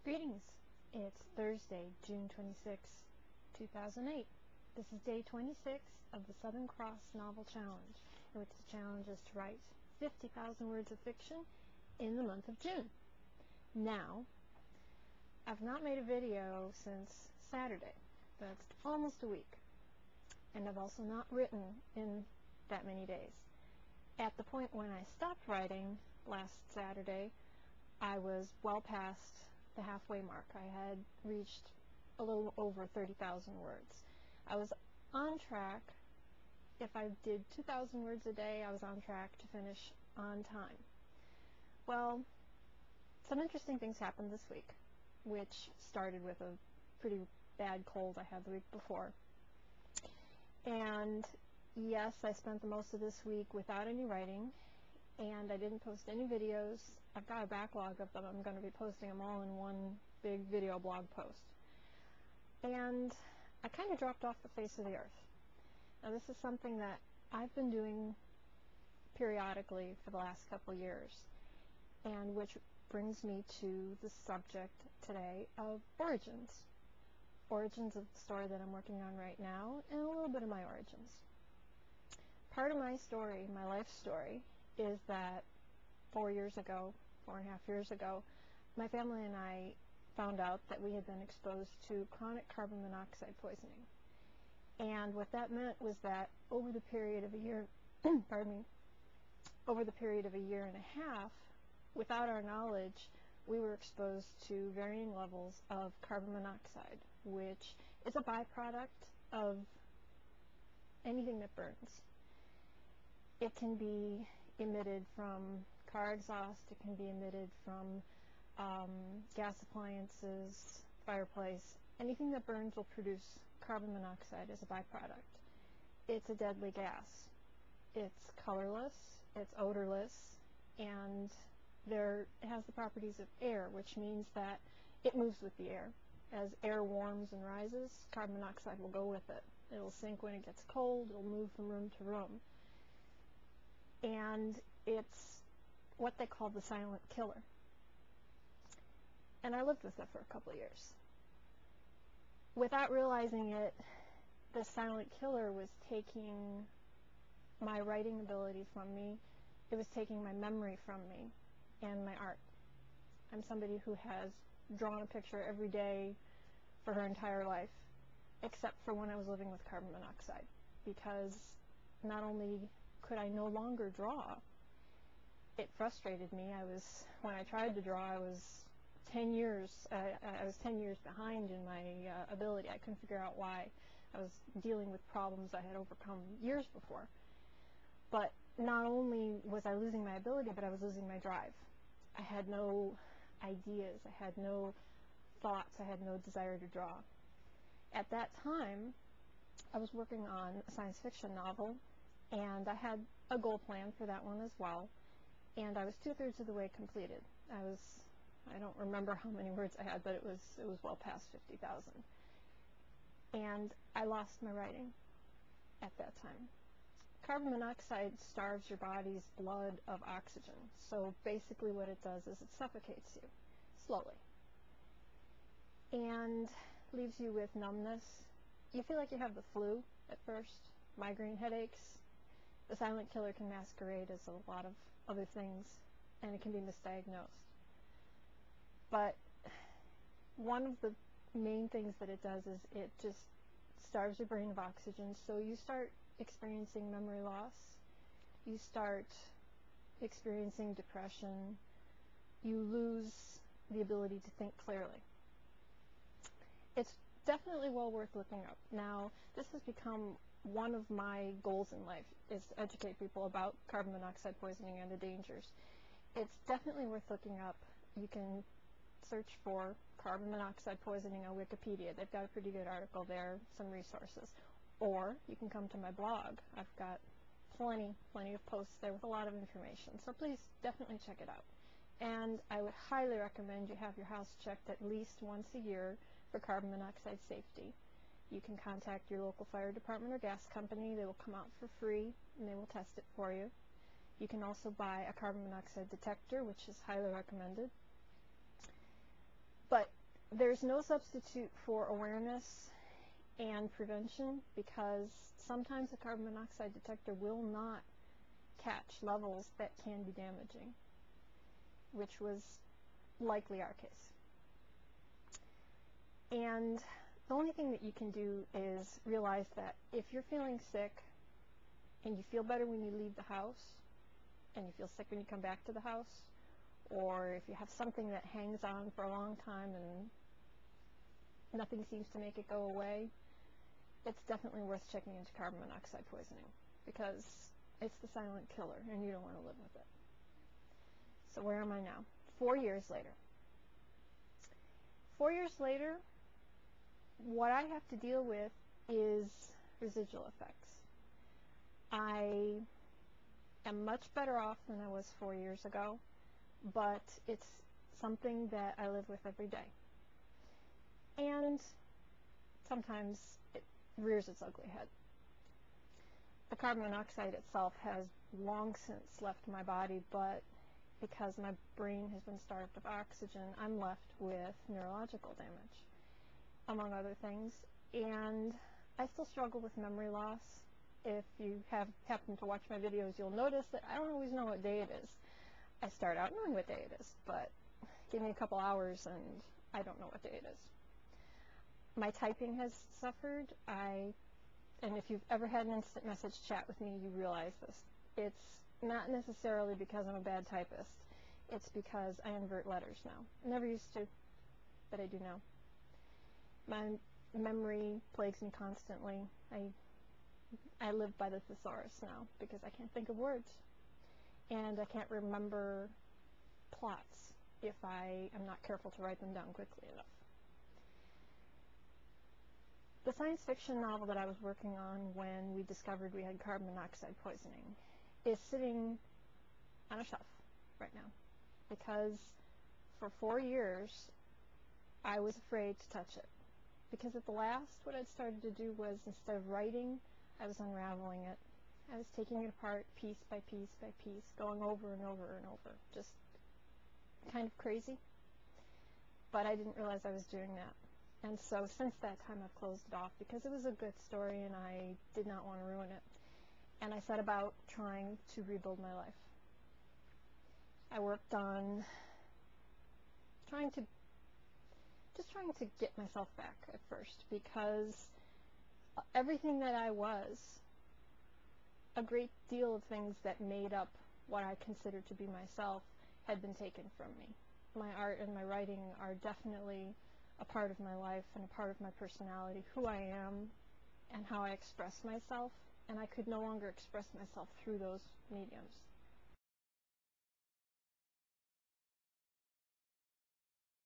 Greetings! It's Thursday, June 26, 2008. This is day 26 of the Southern Cross Novel Challenge, in which the challenge is to write 50,000 words of fiction in the month of June. Now, I've not made a video since Saturday. That's almost a week. And I've also not written in that many days. At the point when I stopped writing last Saturday, I was well past the halfway mark. I had reached a little over 30,000 words. I was on track. If I did 2,000 words a day, I was on track to finish on time. Well, some interesting things happened this week, which started with a pretty bad cold I had the week before. And yes, I spent the most of this week without any writing, and I didn't post any videos. I've got a backlog of them. I'm going to be posting them all in one big video blog post. And I kind of dropped off the face of the earth. Now, this is something that I've been doing periodically for the last couple years, and which brings me to the subject today of origins. Origins of the story that I'm working on right now, and a little bit of my origins. Part of my story, my life story, is that 4.5 years ago, my family and I found out that we had been exposed to chronic carbon monoxide poisoning. And what that meant was that over the period of a year, over the period of a year and a half, without our knowledge, we were exposed to varying levels of carbon monoxide, which is a byproduct of anything that burns. It can be emitted from car exhaust, it can be emitted from gas appliances, fireplace. Anything that burns will produce carbon monoxide as a byproduct. It's a deadly gas. It's colorless, it's odorless, and it has the properties of air, which means that it moves with the air. As air warms and rises, carbon monoxide will go with it. It'll sink when it gets cold, it'll move from room to room. And it's what they call the silent killer. And I lived with it for a couple of years. Without realizing it, the silent killer was taking my writing ability from me. It was taking my memory from me and my art. I'm somebody who has drawn a picture every day for her entire life, except for when I was living with carbon monoxide, because not only could I no longer draw, it frustrated me. When I tried to draw, I was 10 years behind in my ability. I couldn't figure out why. I was dealing with problems I had overcome years before. But not only was I losing my ability, but I was losing my drive. I had no ideas, I had no thoughts, I had no desire to draw. At that time, I was working on a science fiction novel, and I had a goal plan for that one as well, and I was 2/3 of the way completed. I don't remember how many words I had, but it was well past 50,000. And I lost my writing at that time. Carbon monoxide starves your body's blood of oxygen. So basically what it does is it suffocates you slowly and leaves you with numbness. You feel like you have the flu at first, migraine headaches. The silent killer can masquerade as a lot of other things, and it can be misdiagnosed. But one of the main things that it does is it just starves your brain of oxygen, so you start experiencing memory loss, you start experiencing depression, you lose the ability to think clearly. It's definitely well worth looking up. Now, this has become one of my goals in life, is to educate people about carbon monoxide poisoning and the dangers. It's definitely worth looking up. You can search for carbon monoxide poisoning on Wikipedia. They've got a pretty good article there, some resources. Or you can come to my blog. I've got plenty of posts there with a lot of information. So please definitely check it out. And I would highly recommend you have your house checked at least once a year for carbon monoxide safety. You can contact your local fire department or gas company. They will come out for free and they will test it for you. You can also buy a carbon monoxide detector, which is highly recommended. But there's no substitute for awareness and prevention, because sometimes a carbon monoxide detector will not catch levels that can be damaging, which was likely our case. And the only thing that you can do is realize that if you're feeling sick and you feel better when you leave the house, and you feel sick when you come back to the house, or if you have something that hangs on for a long time and nothing seems to make it go away, it's definitely worth checking into carbon monoxide poisoning, because it's the silent killer and you don't want to live with it. So where am I now? 4 years later. 4 years later, what I have to deal with is residual effects. I am much better off than I was 4 years ago, but it's something that I live with every day. And sometimes it rears its ugly head. The carbon monoxide itself has long since left my body, but because my brain has been starved of oxygen, I'm left with neurological damage, among other things. And I still struggle with memory loss. If you have happened to watch my videos, you'll notice that I don't always know what day it is. I start out knowing what day it is, but give me a couple hours and I don't know what day it is. My typing has suffered. And if you've ever had an instant message chat with me, you realize this. It's not necessarily because I'm a bad typist. It's because I invert letters now. I never used to, but I do now. My memory plagues me constantly. I live by the thesaurus now because I can't think of words. And I can't remember plots if I am not careful to write them down quickly enough. The science fiction novel that I was working on when we discovered we had carbon monoxide poisoning is sitting on a shelf right now, because for 4 years I was afraid to touch it. Because at the last, what I'd started to do was, instead of writing, I was unraveling it. I was taking it apart piece by piece by piece, going over and over and over, just kind of crazy. But I didn't realize I was doing that. And so since that time, I've closed it off because it was a good story and I did not want to ruin it. And I set about trying to rebuild my life. I worked on trying to get myself back at first, because everything that I was, a great deal of things that made up what I considered to be myself, had been taken from me. My art and my writing are definitely a part of my life and a part of my personality, who I am and how I express myself, and I could no longer express myself through those mediums.